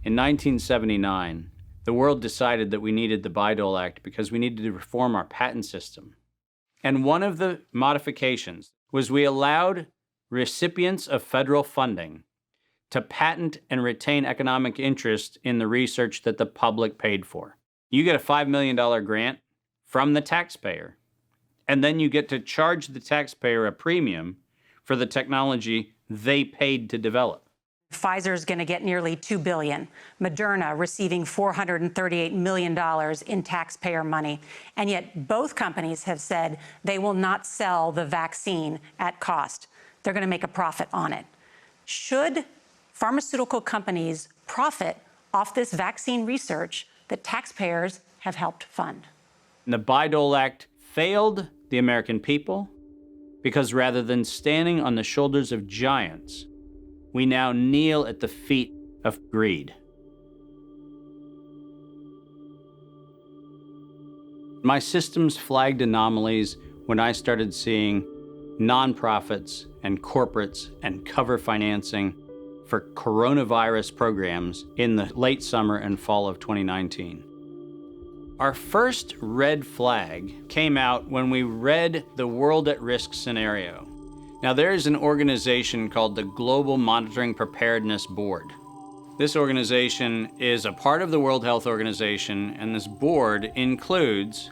In 1979, the world decided that we needed the Bayh-Dole Act because we needed to reform our patent system. And one of the modifications was we allowed recipients of federal funding to patent and retain economic interest in the research that the public paid for. You get a $5 million grant from the taxpayer, and then you get to charge the taxpayer a premium for the technology they paid to develop. Pfizer is going to get nearly $2 billion. Moderna receiving $438 million in taxpayer money. And yet both companies have said they will not sell the vaccine at cost. They're going to make a profit on it. Should pharmaceutical companies profit off this vaccine research that taxpayers have helped fund? The Bayh-Dole Act failed the American people because rather than standing on the shoulders of giants, we now kneel at the feet of greed. My systems flagged anomalies when I started seeing nonprofits and corporates and cover financing for coronavirus programs in the late summer and fall of 2019. Our first red flag came out when we read the World at Risk scenario. Now, there is an organization called the Global Monitoring Preparedness Board. This organization is a part of the World Health Organization, and this board includes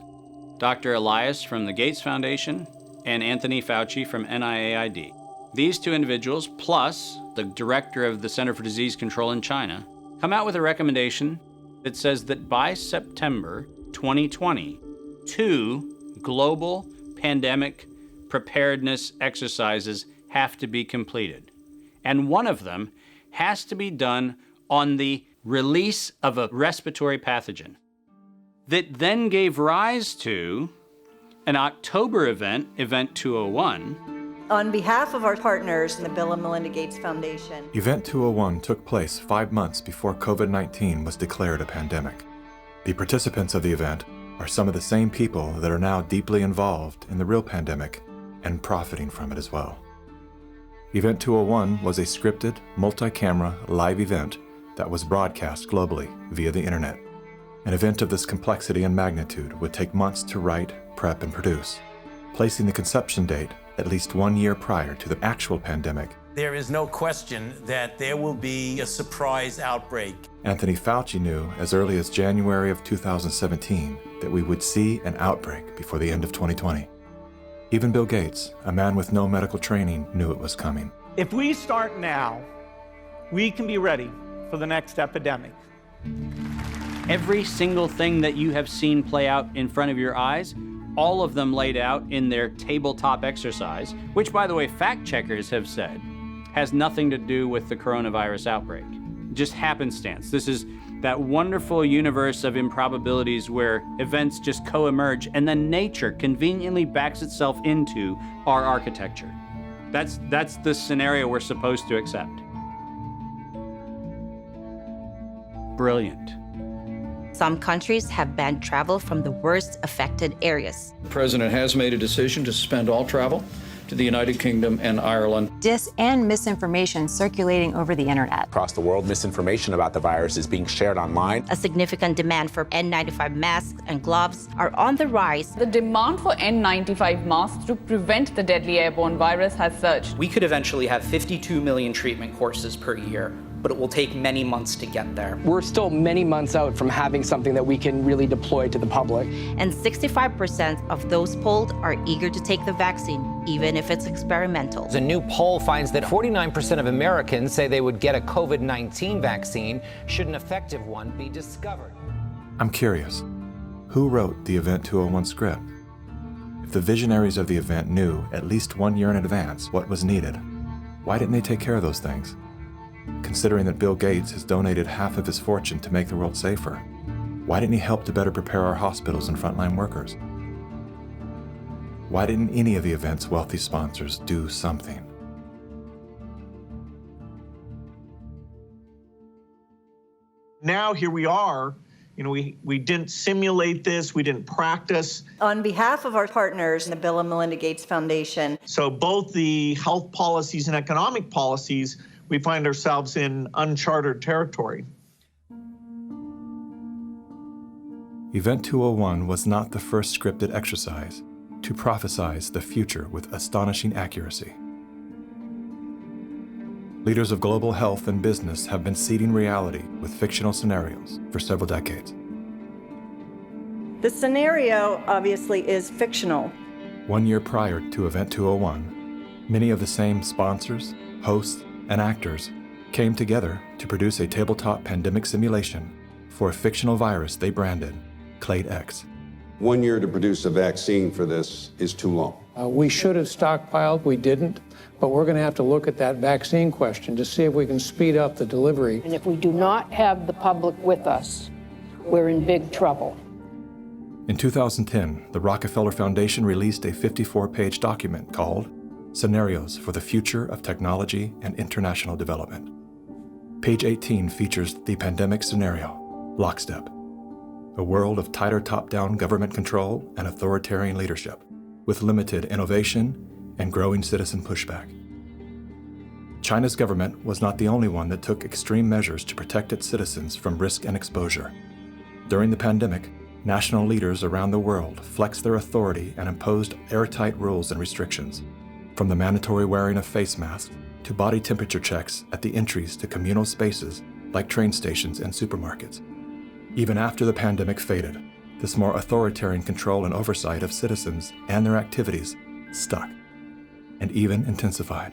Dr. Elias from the Gates Foundation and Anthony Fauci from NIAID. These two individuals, plus the director of the Center for Disease Control in China, come out with a recommendation that says that by September 2020, 2 global pandemic preparedness exercises have to be completed. And one of them has to be done on the release of a respiratory pathogen that then gave rise to an October event, Event 201. On behalf of our partners in the Bill and Melinda Gates Foundation. Event 201 took place 5 months before COVID-19 was declared a pandemic. The participants of the event are some of the same people that are now deeply involved in the real pandemic and profiting from it as well. Event 201 was a scripted, multi-camera, live event that was broadcast globally via the internet. An event of this complexity and magnitude would take months to write, prep, and produce, placing the conception date at least 1 year prior to the actual pandemic. There is no question that there will be a surprise outbreak. Anthony Fauci knew as early as January of 2017 that we would see an outbreak before the end of 2020. Even Bill Gates, a man with no medical training, knew it was coming. If we start now, we can be ready for the next epidemic. Every single thing that you have seen play out in front of your eyes, all of them laid out in their tabletop exercise, which, by the way, fact checkers have said has nothing to do with the coronavirus outbreak. Just happenstance. This is that wonderful universe of improbabilities where events just co-emerge and then nature conveniently backs itself into our architecture. That's the scenario we're supposed to accept. Brilliant. Some countries have banned travel from the worst affected areas. The president has made a decision to suspend all travel to the United Kingdom and Ireland. Dis and misinformation circulating over the internet. Across the world, misinformation about the virus is being shared online. A significant demand for N95 masks and gloves are on the rise. The demand for N95 masks to prevent the deadly airborne virus has surged. We could eventually have 52 million treatment courses per year, but it will take many months to get there. We're still many months out from having something that we can really deploy to the public. And 65% of those polled are eager to take the vaccine, even if it's experimental. A new poll finds that 49% of Americans say they would get a COVID-19 vaccine should an effective one be discovered. I'm curious, who wrote the Event 201 script? If the visionaries of the event knew at least 1 year in advance what was needed, why didn't they take care of those things? Considering that Bill Gates has donated half of his fortune to make the world safer, why didn't he help to better prepare our hospitals and frontline workers? Why didn't any of the event's wealthy sponsors do something? Now here we are. We didn't simulate this, we didn't practice. On behalf of our partners in the Bill and Melinda Gates Foundation. So both the health policies and economic policies, we find ourselves in uncharted territory. Event 201 was not the first scripted exercise to prophesize the future with astonishing accuracy. Leaders of global health and business have been seeding reality with fictional scenarios for several decades. The scenario obviously is fictional. 1 year prior to Event 201, many of the same sponsors, hosts, and actors came together to produce a tabletop pandemic simulation for a fictional virus they branded Clade X. 1 year to produce a vaccine for this is too long. We should have stockpiled, we didn't, but we're going to have to look at that vaccine question to see if we can speed up the delivery. And if we do not have the public with us, we're in big trouble. In 2010, the Rockefeller Foundation released a 54-page document called Scenarios for the Future of Technology and International Development. Page 18 features the pandemic scenario, Lockstep, a world of tighter top-down government control and authoritarian leadership, with limited innovation and growing citizen pushback. China's government was not the only one that took extreme measures to protect its citizens from risk and exposure. During the pandemic, national leaders around the world flexed their authority and imposed airtight rules and restrictions, from the mandatory wearing of face masks to body temperature checks at the entries to communal spaces like train stations and supermarkets. Even after the pandemic faded, this more authoritarian control and oversight of citizens and their activities stuck and even intensified.